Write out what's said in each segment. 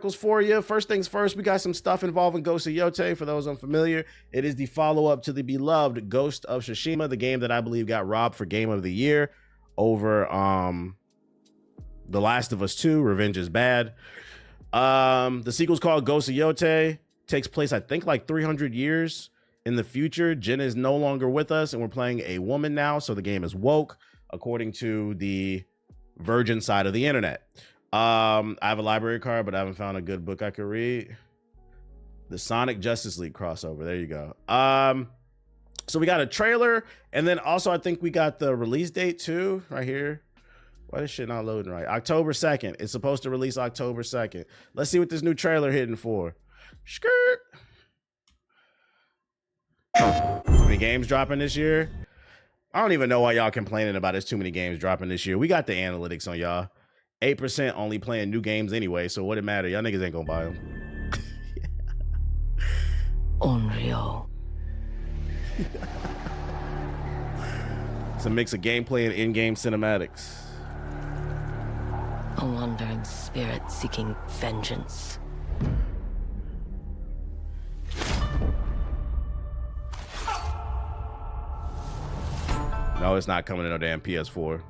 for you. First things first, we got some stuff involving Ghost of Yōtei. For those unfamiliar, it is the follow-up to the beloved Ghost of Tsushima, the game that I believe got robbed for Game of the Year over The Last of Us 2, Revenge is Bad. The sequel's called Ghost of Yōtei. Takes place, I think, like 300 years in the future. Jen is no longer with us, and we're playing a woman now, so the game is woke, according to the virgin side of the internet. I have a library card, but I haven't found a good book I could read. The Sonic Justice League crossover. There you go. So we got a trailer, and then also I think we got the release date too, right here. Why is shit not loading right? October 2nd. It's supposed to release October 2nd. Let's see what this new trailer hitting for. Skirt. Too many games dropping this year. I don't even know why y'all complaining about it's too many games dropping this year. We got the analytics on y'all. 8% only playing new games anyway, so what it matter? Y'all niggas ain't gonna buy them. Unreal. It's a mix of gameplay and in-game cinematics. A wandering spirit seeking vengeance. No, it's not coming to no damn PS4.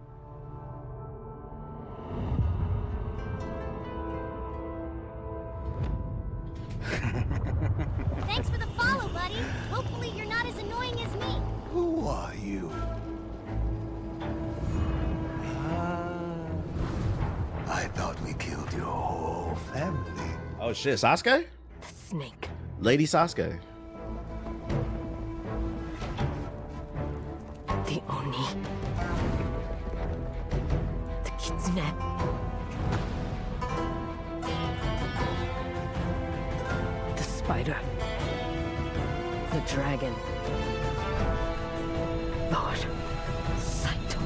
Thanks for the follow, buddy. Hopefully you're not as annoying as me. Who are you? I thought we killed your whole family. Oh shit, Sasuke? The snake. Lady Sasuke. The Oni. The Kitsune. The spider. The dragon. Lord Saito.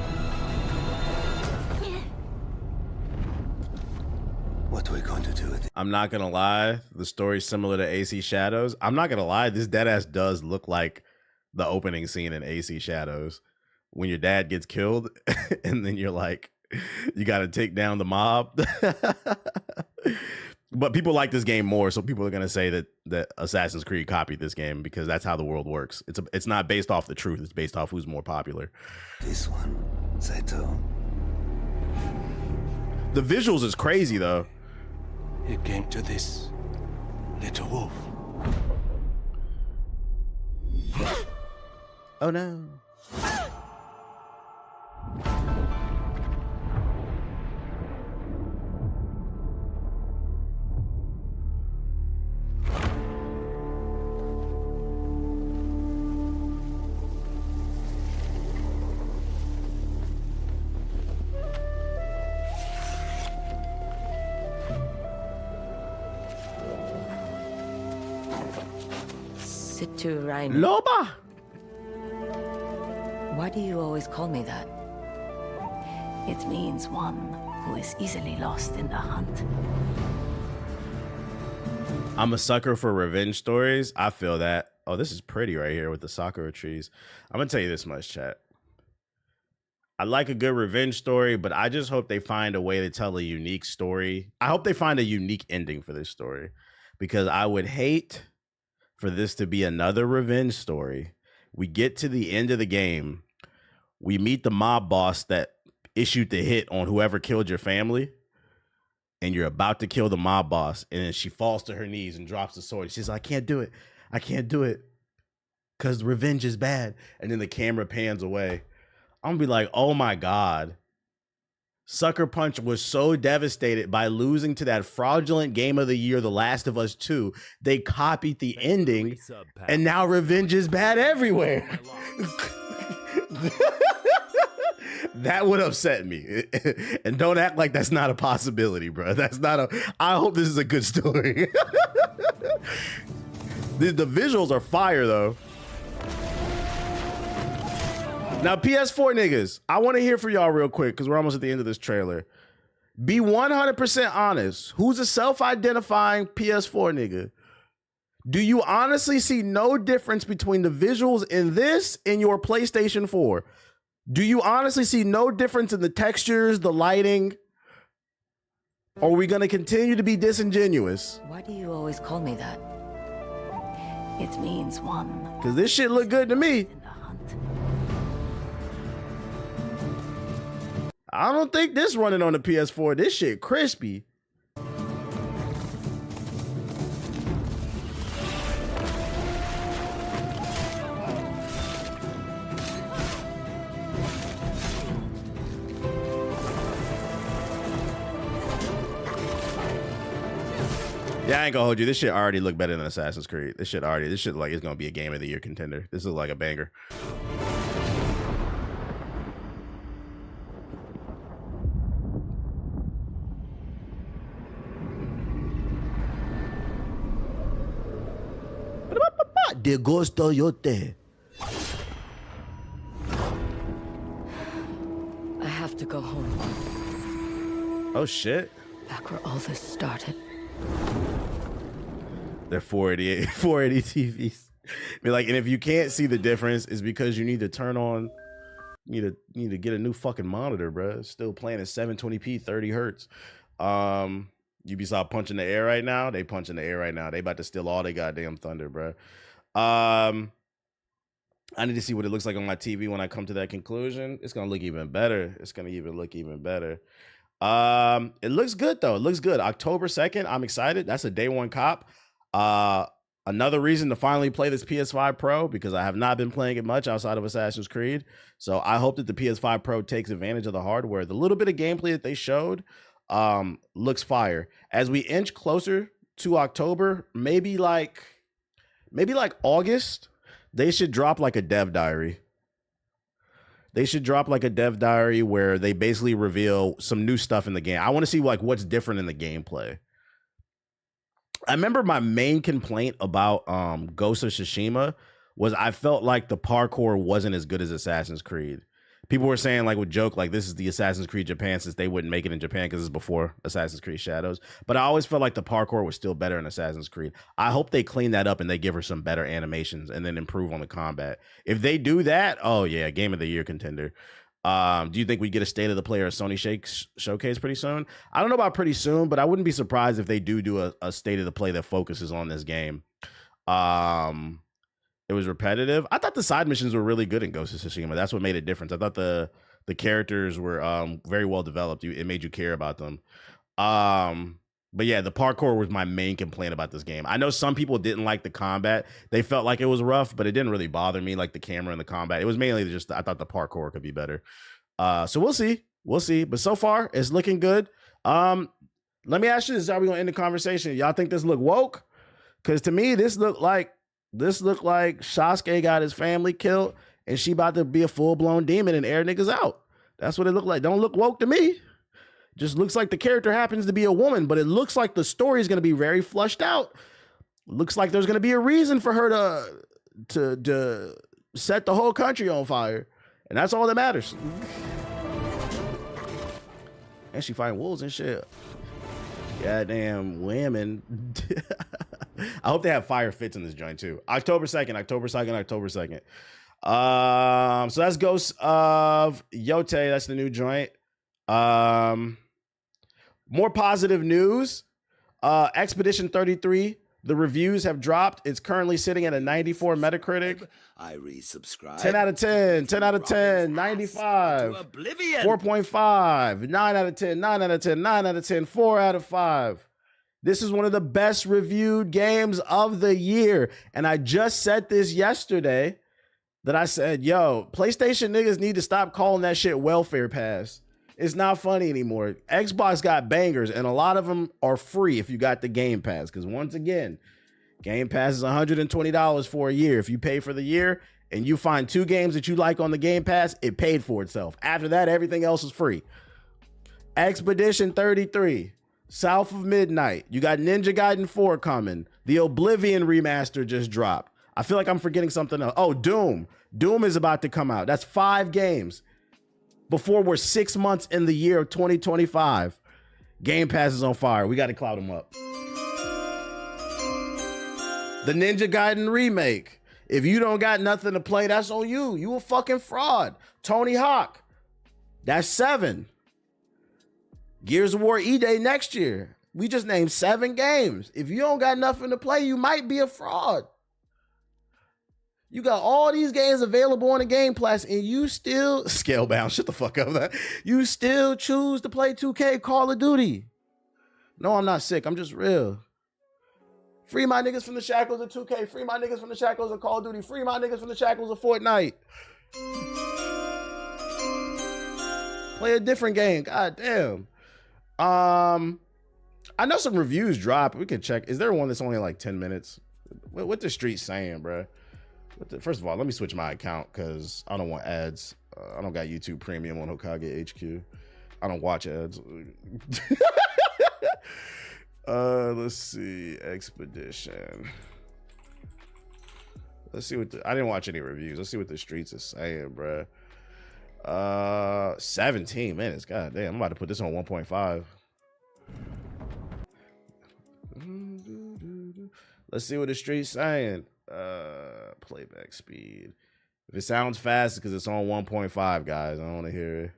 What are we going to do with it? I'm not gonna lie, the story's similar to AC Shadows. I'm not gonna lie, this deadass does look like the opening scene in AC Shadows when your dad gets killed and then you're like, you gotta take down the mob. But people like this game more, so people are gonna say that Assassin's Creed copied this game because that's how the world works. It's not based off the truth, it's based off who's more popular. This one, Saito. The visuals is crazy though. You came to this, little wolf. Oh no. Situ Rain. Loba! Why do you always call me that? It means one who is easily lost in the hunt. I'm a sucker for revenge stories. I feel that. Oh, this is pretty right here with the sakura trees. I'm gonna tell you this much, chat. I like a good revenge story, but I just hope they find a way to tell a unique story. I hope they find a unique ending for this story, because I would hate for this to be another revenge story. We get to the end of the game. We meet the mob boss that issued the hit on whoever killed your family. And you're about to kill the mob boss. And then she falls to her knees and drops the sword. She's like, I can't do it. I can't do it. Because revenge is bad. And then the camera pans away. I'm going to be like, oh my God. Sucker Punch was so devastated by losing to that fraudulent Game of the Year, The Last of Us 2. They copied the ending. And now revenge is bad everywhere. That would upset me. And don't act like that's not a possibility, bro. That's not a... I hope this is a good story. The visuals are fire, though. Now, PS4 niggas, I want to hear from y'all real quick because we're almost at the end of this trailer. Be 100% honest. Who's a self-identifying PS4 nigga? Do you honestly see no difference between the visuals in this and your PlayStation 4? Do you honestly see no difference in the textures, the lighting? Or are we going to continue to be disingenuous? Why do you always call me that? It means one Because this shit look good to me. in the hunt. I don't think this running on the PS4. This shit crispy. Yeah, I ain't gonna hold you. This shit already look better than Assassin's Creed. This shit like it's gonna be a Game of the Year contender. This looks like a banger. De gusto Yōtei. I have to go home. Oh shit. Back where all this started. They're 480 TVs. Be like, and if you can't see the difference, it's because you need to turn on, you need to get a new fucking monitor, bro. It's still playing at 720p, 30 hertz. Ubisoft punching the air right now. They punching the air right now. They about to steal all they goddamn thunder, bro. I need to see what it looks like on my TV when I come to that conclusion. It's gonna look even better. It's gonna even look even better. It looks good though. It looks good. October 2nd. I'm excited. That's a day one cop. Another reason to finally play this PS5 Pro, because I have not been playing it much outside of Assassin's Creed. So I hope that the PS5 Pro takes advantage of the hardware. The little bit of gameplay that they showed looks fire. As we inch closer to October, maybe like August, they should drop like a dev diary. They should drop like a dev diary where they basically reveal some new stuff in the game. I want to see like what's different in the gameplay. I remember my main complaint about Ghost of Tsushima was I felt like the parkour wasn't as good as Assassin's Creed. People were saying like with joke, like this is the Assassin's Creed Japan, since they wouldn't make it in Japan because it's before Assassin's Creed Shadows. But I always felt like the parkour was still better in Assassin's Creed. I hope they clean that up and they give her some better animations and then improve on the combat. If they do that, oh yeah, Game of the Year contender. Do you think we get a State of the Play or a Sony showcase pretty soon? I don't know about pretty soon, but I wouldn't be surprised if they do a State of the Play that focuses on this game. It was repetitive. I thought the side missions were really good in Ghost of Tsushima. That's what made a difference. I thought the characters were very well developed. It made you care about them. But yeah, the parkour was my main complaint about this game. I know some people didn't like the combat. They felt like it was rough, but it didn't really bother me, like the camera and the combat. It was mainly just I thought the parkour could be better. So we'll see. We'll see. But so far, it's looking good. Let me ask you this. How are we going to end the conversation? Y'all think this look woke? Because to me, this looked like Sasuke got his family killed and she about to be a full-blown demon and air niggas out. That's what it looked like. Don't look woke to me. Just looks like the character happens to be a woman, but it looks like the story is going to be very flushed out. Looks like there's going to be a reason for her to set the whole country on fire. And that's all that matters. And she fighting wolves and shit. Goddamn women. I hope they have fire fits in this joint too. October 2nd. So that's Ghost of Yōtei. That's the new joint. More positive news. Expedition 33. The reviews have dropped. It's currently sitting at a 94 Metacritic. I resubscribe. 10 out of 10. 10 out of 10. 95. 4.5. 9 out of 10. 9 out of 10. 9 out of 10. 4 out of 5. This is one of the best reviewed games of the year. And I just said this yesterday that I said, yo, PlayStation niggas need to stop calling that shit welfare pass. It's not funny anymore. Xbox got bangers, and a lot of them are free if you got the Game Pass. Because once again, Game Pass is $120 for a year. If you pay for the year and you find 2 games that you like on the Game Pass, it paid for itself. After that, everything else is free. Expedition 33, South of Midnight. You got Ninja Gaiden 4 coming. The Oblivion remaster just dropped. I feel like I'm forgetting something else. Oh, Doom. Doom is about to come out. That's 5 games. Before we're 6 months in the year of 2025. Game Pass is on fire. We got to cloud them up. The Ninja Gaiden remake. If you don't got nothing to play, that's on you. You a fucking fraud. Tony Hawk. That's 7. Gears of War E-Day next year. We just named 7 games. If you don't got nothing to play, you might be a fraud. You got all these games available on the Game Pass, and you still Scalebound. Shut the fuck up. You still choose to play 2K Call of Duty. No, I'm not sick. I'm just real. Free my niggas from the shackles of 2K. Free my niggas from the shackles of Call of Duty. Free my niggas from the shackles of Fortnite. Play a different game. God damn. I know some reviews drop. We can check. Is there one that's only like 10 minutes? What the street saying, bro? First of all, let me switch my account because I don't want ads. I don't got YouTube Premium on Hokage HQ. I don't watch ads. Let's see. Expedition. Let's see what I didn't watch any reviews. Let's see what the streets is saying, bro. 17 minutes. God damn. I'm about to put this on 1.5. Let's see what the street's saying. Playback speed. If it sounds fast, because it's on 1.5, guys. I don't want to hear it.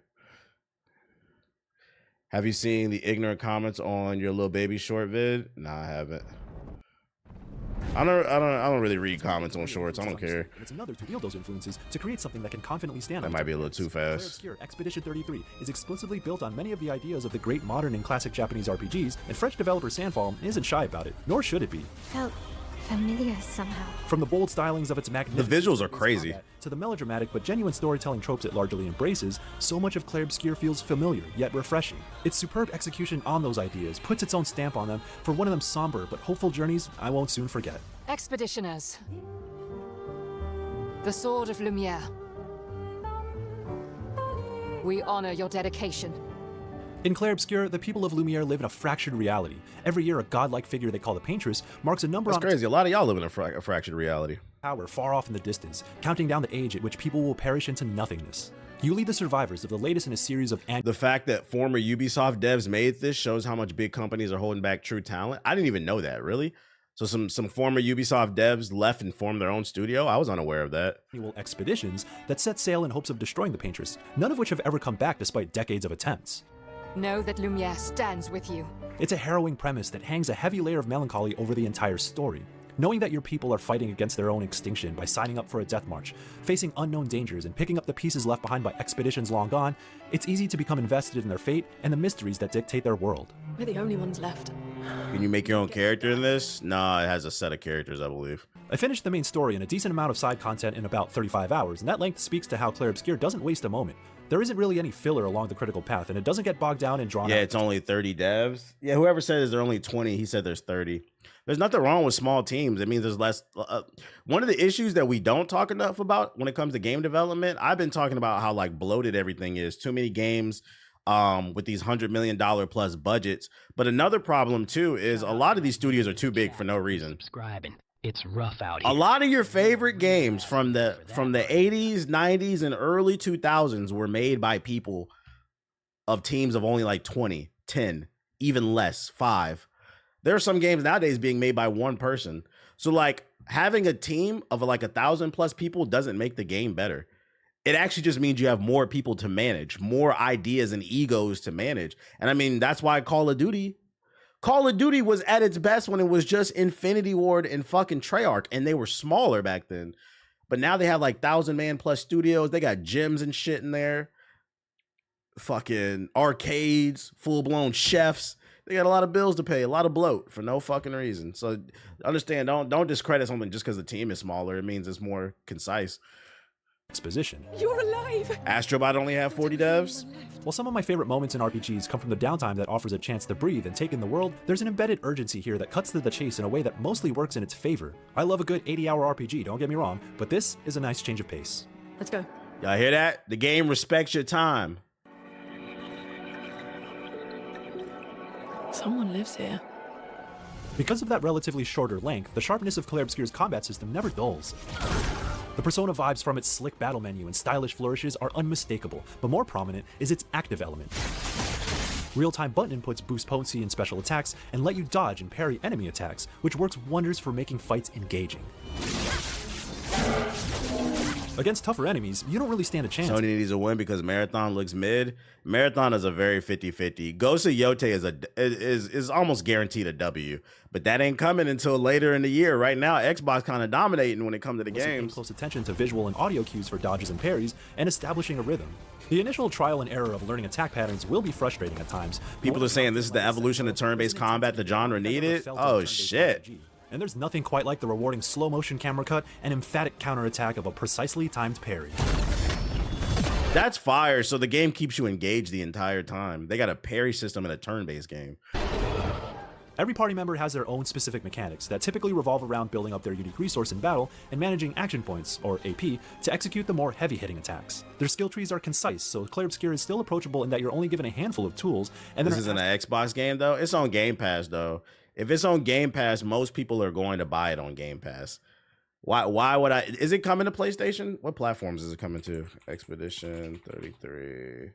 Have you seen the ignorant comments on your little baby short vid? Nah, I haven't. I don't really read comments on shorts. I don't care. It's another to wield those influences to create something that can confidently stand on. That might be a little too fast. Obscure Expedition 33 is exclusively built on many of the ideas of the great modern and classic Japanese RPGs, and French developer Sandfall isn't shy about it, nor should it be. Felt familiar somehow. From the bold stylings of its magnificent, the visuals are crazy, to the melodramatic but genuine storytelling tropes it largely embraces, so much of Clair Obscur feels familiar yet refreshing. Its superb execution on those ideas puts its own stamp on them for one of them somber but hopeful journeys I won't soon forget. Expeditioners. The Sword of Lumiere. We honor your dedication. In Clair Obscur, the people of Lumiere live in a fractured reality. Every year, a godlike figure they call the Paintress marks a number. That's crazy. A lot of y'all live in a fractured reality. Power far off in the distance, counting down the age at which people will perish into nothingness. You lead the survivors of the latest in a series of. The fact that former Ubisoft devs made this shows how much big companies are holding back true talent. I didn't even know that, really. So some former Ubisoft devs left and formed their own studio. I was unaware of that. Annual expeditions that set sail in hopes of destroying the Paintress, none of which have ever come back despite decades of attempts. Know that Lumiere stands with you. It's a harrowing premise that hangs a heavy layer of melancholy over the entire story. Knowing that your people are fighting against their own extinction by signing up for a death march, facing unknown dangers and picking up the pieces left behind by expeditions long gone, it's easy to become invested in their fate and the mysteries that dictate their world. We're the only ones left. Can you make your own character in this? Nah, it has a set of characters, I believe. I finished the main story and a decent amount of side content in about 35 hours, and that length speaks to how Clair Obscur doesn't waste a moment. There isn't really any filler along the critical path, and it doesn't get bogged down and drawn out. Yeah, it's only 30 devs. Yeah, whoever says there are only 20, he said there's 30. There's nothing wrong with small teams. It means there's less. One of the issues that we don't talk enough about when it comes to game development, I've been talking about how like bloated everything is. Too many games with these $100 million plus budgets. But another problem too is a lot of these studios are too big for no reason. Subscribing. It's rough out here. A lot of your favorite games from the 80s, 90s, and early 2000s were made by people of teams of only like 20, 10, even less, 5. There are some games nowadays being made by one person. So like having a team of like 1,000 plus people doesn't make the game better. It actually just means you have more people to manage, more ideas and egos to manage. And I mean, that's why Call of Duty was at its best when it was just Infinity Ward and fucking Treyarch, and they were smaller back then. But now they have like 1,000-man plus studios. They got gyms and shit in there. Fucking arcades, full-blown chefs. They got a lot of bills to pay, a lot of bloat for no fucking reason. So understand, don't discredit something just because the team is smaller. It means it's more concise. Exposition. You're alive! Astrobot only have 40 devs? While some of my favorite moments in RPGs come from the downtime that offers a chance to breathe and take in the world, there's an embedded urgency here that cuts to the chase in a way that mostly works in its favor. I love a good 80-hour RPG, don't get me wrong, but this is a nice change of pace. Let's go. Y'all hear that? The game respects your time. Someone lives here. Because of that relatively shorter length, the sharpness of Clair Obscur's combat system never dulls. The Persona vibes from its slick battle menu and stylish flourishes are unmistakable, but more prominent is its active element. Real-time button inputs boost potency in special attacks and let you dodge and parry enemy attacks, which works wonders for making fights engaging. Against tougher enemies, you don't really stand a chance. Sony needs a win because Marathon looks mid. Marathon is a very 50-50. Ghost of Yōtei is almost guaranteed a W, but that ain't coming until later in the year. Right now, Xbox kind of dominating when it comes to the Paying games. close attention to visual and audio cues for dodges and parries, and establishing a rhythm. The initial trial and error of learning attack patterns will be frustrating at times. People are saying this is the evolution of turn-based combat the genre needed. Oh shit. And there's nothing quite like the rewarding slow-motion camera cut and emphatic counterattack of a precisely timed parry. That's fire. So the game keeps you engaged the entire time. They got a parry system in a turn-based game. Every party member has their own specific mechanics that typically revolve around building up their unique resource in battle and managing action points, or AP, to execute the more heavy-hitting attacks. Their skill trees are concise, so Clair Obscur is still approachable in that you're only given a handful of tools. And this isn't an Xbox game, though. It's on Game Pass, though. If it's on Game Pass, most people are going to buy it on Game Pass. Why would I? Is it coming to PlayStation? What platforms is it coming to? Expedition 33.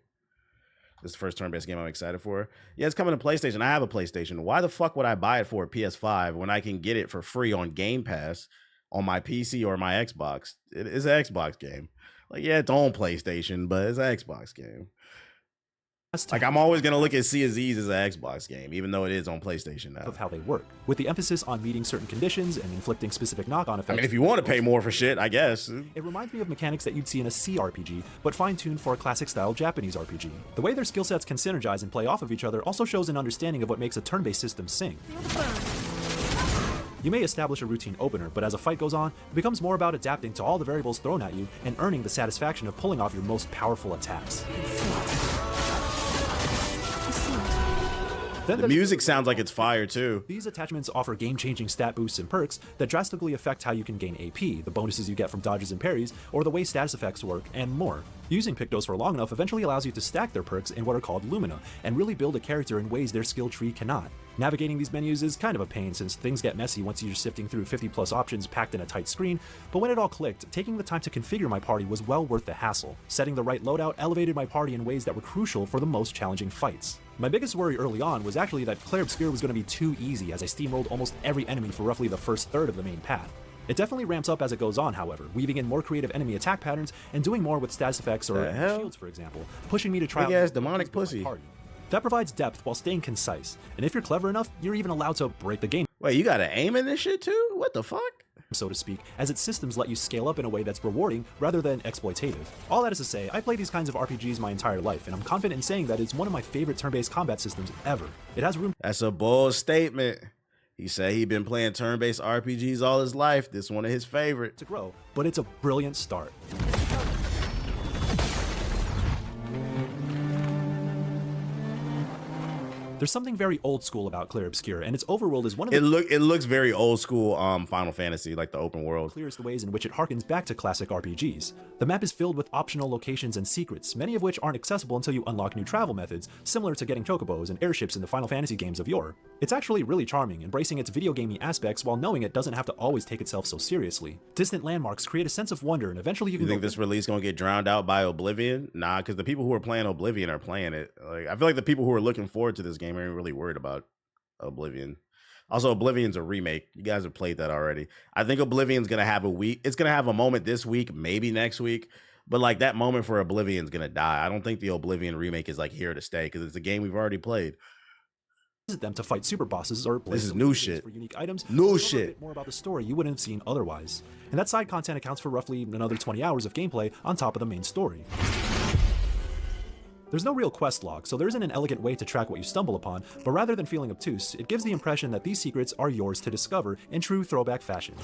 This is the first turn-based game I'm excited for. Yeah, it's coming to PlayStation. I have a PlayStation. Why the fuck would I buy it for a PS5 when I can get it for free on Game Pass on my PC or my Xbox? It is an Xbox game. Like, yeah, it's on PlayStation, but it's an Xbox game. Like, I'm always going to look at Sea of Z's as an Xbox game, even though it is on PlayStation now. Of how they work, with the emphasis on meeting certain conditions and inflicting specific knock-on effects. I mean, if you want to pay more for shit, I guess. It reminds me of mechanics that you'd see in a CRPG, but fine-tuned for a classic-style Japanese RPG. The way their skill sets can synergize and play off of each other also shows an understanding of what makes a turn-based system sing. You may establish a routine opener, but as a fight goes on, it becomes more about adapting to all the variables thrown at you and earning the satisfaction of pulling off your most powerful attacks. The music sounds like it's fire too. These attachments offer game-changing stat boosts and perks that drastically affect how you can gain AP, the bonuses you get from dodges and parries, or the way status effects work, and more. Using Pictos for long enough eventually allows you to stack their perks in what are called Lumina, and really build a character in ways their skill tree cannot. Navigating these menus is kind of a pain since things get messy once you're sifting through 50+ options packed in a tight screen, but when it all clicked, taking the time to configure my party was well worth the hassle. Setting the right loadout elevated my party in ways that were crucial for the most challenging fights. My biggest worry early on was actually that Clair Obscur was going to be too easy as I steamrolled almost every enemy for roughly the first third of the main path. It definitely ramps up as it goes on, however, weaving in more creative enemy attack patterns and doing more with status effects or shields, for example, pushing me to try out demonic pussy. That provides depth while staying concise, and if you're clever enough, you're even allowed to break the game. Wait, you gotta aim in this shit too? What the fuck? So to speak, as its systems let you scale up in a way that's rewarding rather than exploitative. All that is to say, I play these kinds of RPGs my entire life, and I'm confident in saying that it's one of my favorite turn-based combat systems ever. It has room. That's a bold statement. He said he'd been playing turn-based RPGs all his life. This is one of his favorite. To grow, but it's a brilliant start. There's something very old school about Clair Obscur, and its overworld is one of the it looks very old school Final Fantasy, like the open world. Clearest the ways in which it harkens back to classic RPGs. The map is filled with optional locations and secrets, many of which aren't accessible until you unlock new travel methods, similar to getting chocobos and airships in the Final Fantasy games of yore. It's actually really charming, embracing its video gamey aspects while knowing it doesn't have to always take itself so seriously. Distant landmarks create a sense of wonder, and eventually you can think this release gonna get drowned out by Oblivion? Nah, because the people who are playing Oblivion are playing it. Like, I feel like the people who are looking forward to this game aren't really worried about Oblivion. Also, Oblivion's a remake. You guys have played that already. I think Oblivion's gonna have a week. It's gonna have a moment this week, maybe next week. But like that moment for Oblivion's gonna die. I don't think the Oblivion remake is like here to stay because it's a game we've already played. Visit them to fight super bosses or this is new shit for unique items. New shit. A bit more about the story you wouldn't have seen otherwise. And that side content accounts for roughly another 20 hours of gameplay on top of the main story. There's no real quest log, so there isn't an elegant way to track what you stumble upon, but rather than feeling obtuse, it gives the impression that these secrets are yours to discover in true throwback fashion.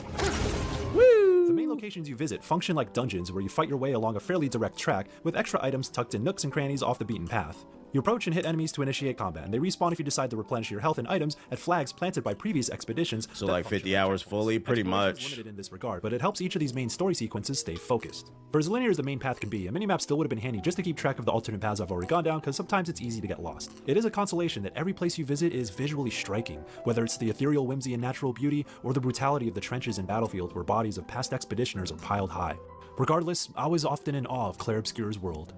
The main locations you visit function like dungeons where you fight your way along a fairly direct track with extra items tucked in nooks and crannies off the beaten path. You approach and hit enemies to initiate combat, and they respawn if you decide to replenish your health and items at flags planted by previous expeditions. So like 50 hours fully, pretty much. Limited in this regard, but it helps each of these main story sequences stay focused. For as linear as the main path can be, a minimap still would have been handy just to keep track of the alternate paths I've already gone down, because sometimes it's easy to get lost. It is a consolation that every place you visit is visually striking, whether it's the ethereal whimsy and natural beauty, or the brutality of the trenches and battlefield where bodies of past expeditioners are piled high. Regardless, I was often in awe of Clair Obscur's world.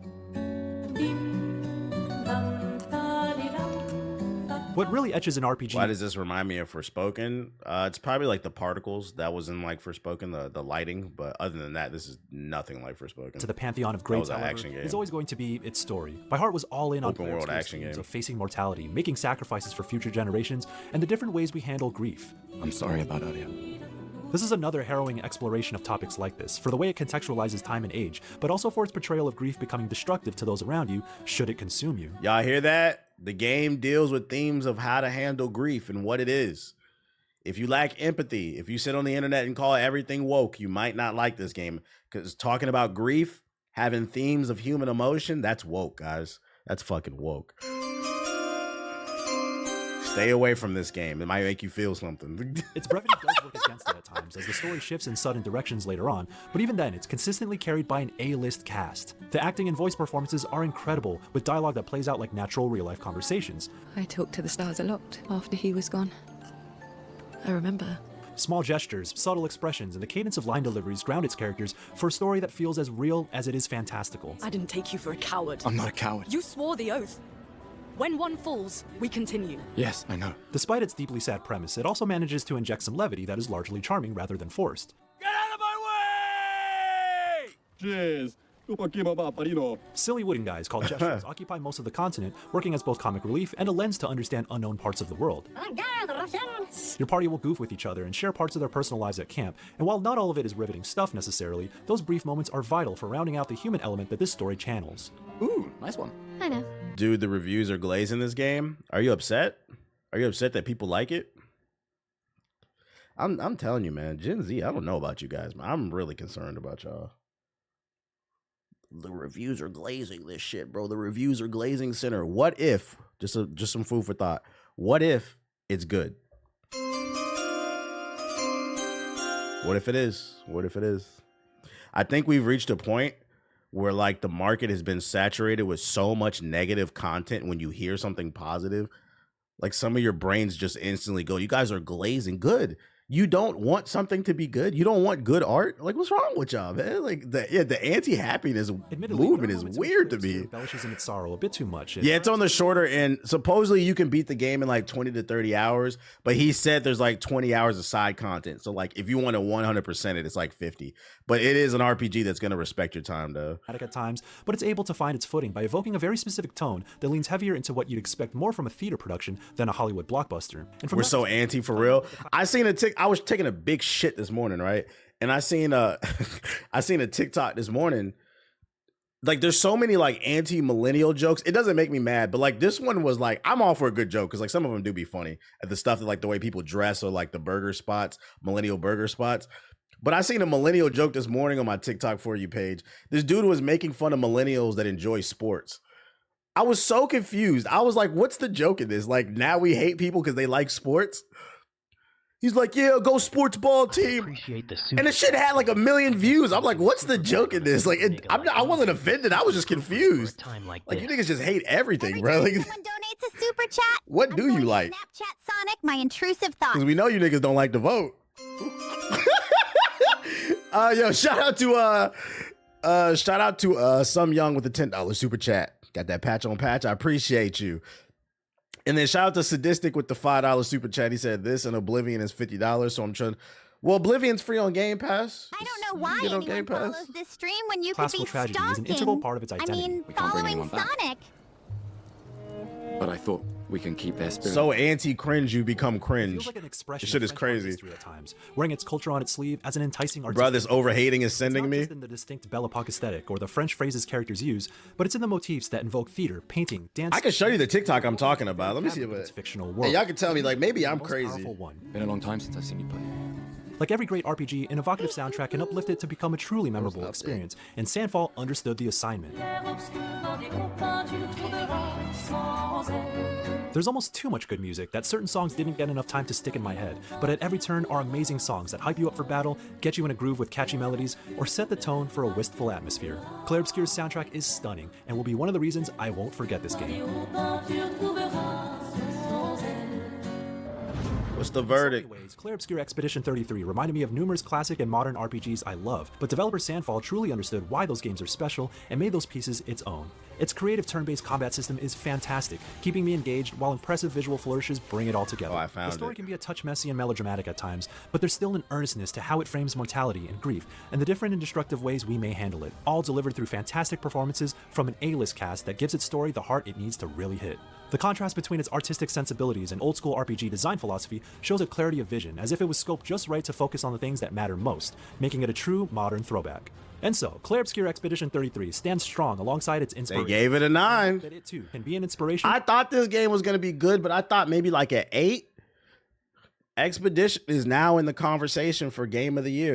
What really etches an RPG... Why does this remind me of Forspoken? It's probably like the particles that was in like Forspoken, the lighting. But other than that, this is nothing like Forspoken. To the pantheon of greats, however, is always going to be its story. My heart was all in on open world action game of facing mortality, making sacrifices for future generations, and the different ways we handle grief. I'm sorry about Arya. This is another harrowing exploration of topics like this, for the way it contextualizes time and age, but also for its portrayal of grief becoming destructive to those around you, should it consume you. Y'all hear that? The game deals with themes of how to handle grief and what it is. If you lack empathy, if you sit on the internet and call everything woke, you might not like this game. Because talking about grief, having themes of human emotion, that's woke, guys. That's fucking woke. Stay away from this game. It might make you feel something. Its brevity does work against it at times, as the story shifts in sudden directions later on, but even then, it's consistently carried by an A-list cast. The acting and voice performances are incredible, with dialogue that plays out like natural real-life conversations. I talked to the stars a lot after he was gone. I remember. Small gestures, subtle expressions, and the cadence of line deliveries ground its characters for a story that feels as real as it is fantastical. I didn't take you for a coward. I'm not a coward. You swore the oath. When one falls, we continue. Yes, I know. Despite its deeply sad premise, it also manages to inject some levity that is largely charming rather than forced. Get out of my way! Jeez. Silly wooden guys called gestures occupy most of the continent, working as both comic relief and a lens to understand unknown parts of the world. Your party will goof with each other and share parts of their personal lives at camp, and while not all of it is riveting stuff necessarily, those brief moments are vital for rounding out the human element that this story channels. Ooh, nice one. I know. Dude, the reviews are glazing this game. Are you upset? Are you upset that people like it? I'm telling you, man, Gen Z, I don't know about you guys, man. I'm really concerned about y'all. The reviews are glazing this shit, bro. The reviews are glazing center. What if, just some food for thought, what if it's good? What if it is? What if it is? I think we've reached a point where like the market has been saturated with so much negative content. When you hear something positive, like some of your brains just instantly go, you guys are glazing good. You don't want something to be good. You don't want good art. Like, what's wrong with y'all, man? Like the anti-happiness movement is weird to me. Embellishes in its sorrow a bit too much. Yeah, it's on the shorter end. Supposedly you can beat the game in like 20 to 30 hours, but he said there's like 20 hours of side content. So like if you want to 100% it, it's like 50. But it is an RPG that's going to respect your time, though. At times, but it's able to find its footing by evoking a very specific tone that leans heavier into what you'd expect more from a theater production than a Hollywood blockbuster. And we're so anti for real. I was taking a big shit this morning, right? And I seen a TikTok this morning. Like, there's so many like anti-millennial jokes. It doesn't make me mad, but like this one was like, I'm all for a good joke because like some of them do be funny at the stuff that like the way people dress or like the burger spots, millennial burger spots. But I seen a millennial joke this morning on my TikTok For You page. This dude was making fun of millennials that enjoy sports. I was so confused. I was like, what's the joke in this? Like, now we hate people because they like sports? He's like, yeah, go sports ball team. And the shit had like 1 million views. I'm like, what's the joke in this? Like, I wasn't offended. I was just confused. Like you niggas just hate everything, bro. Like, Someone donates a super chat. What do you like? Snapchat Sonic, my intrusive thoughts. Because we know you niggas don't like to vote. Yo, shout out to Some Young with the $10 super chat. Got that patch on patch. I appreciate you. And then shout out to Sadistic with the $5 super chat. He said this and Oblivion is $50. So I'm trying. Well, Oblivion's free on Game Pass. I don't know why anyone follows this stream when you could be tragedy stalking. is an integral part of its identity. I mean, We can't bring following anyone back. Sonic. But I thought we can keep their spirit. So anti-cringe, you become It cringe. feels like an expression This shit of is French art crazy. history at times, wearing its culture on its sleeve as an enticing artistic. Bro, this overhating is It's sending not me. just in the distinct Belle Epoque aesthetic or the French phrases characters use, but it's in the motifs that invoke theater, painting, dance. I can show you the TikTok I'm talking about. Let me see its what. fictional Hey, world. y'all can tell me, like, maybe I'm The most crazy. powerful one. Been a long time since I've seen you play. Like every great RPG, an evocative soundtrack can uplift it to become a truly memorable experience, and Sandfall understood the assignment. There's almost too much good music that certain songs didn't get enough time to stick in my head, but at every turn are amazing songs that hype you up for battle, get you in a groove with catchy melodies, or set the tone for a wistful atmosphere. Clair Obscure's soundtrack is stunning, and will be one of the reasons I won't forget this game. What's the In so verdict? many ways, Clair Obscur Expedition 33 reminded me of numerous classic and modern RPGs I love, but developer Sandfall truly understood why those games are special and made those pieces its own. Its creative turn-based combat system is fantastic, keeping me engaged while impressive visual flourishes bring it all together. Oh, I found the story it. can be a touch messy and melodramatic at times, but there's still an earnestness to how it frames mortality and grief, and the different and destructive ways we may handle it, all delivered through fantastic performances from an A-list cast that gives its story the heart it needs to really hit. The contrast between its artistic sensibilities and old-school RPG design philosophy shows a clarity of vision, as if it was scoped just right to focus on the things that matter most, making it a true modern throwback. And so, Clair Obscur Expedition 33 stands strong alongside its They inspiration. gave it a 9. That it too can be an inspiration. I thought this game was going to be good, but I thought maybe like an 8. Expedition is now in the conversation for Game of the Year.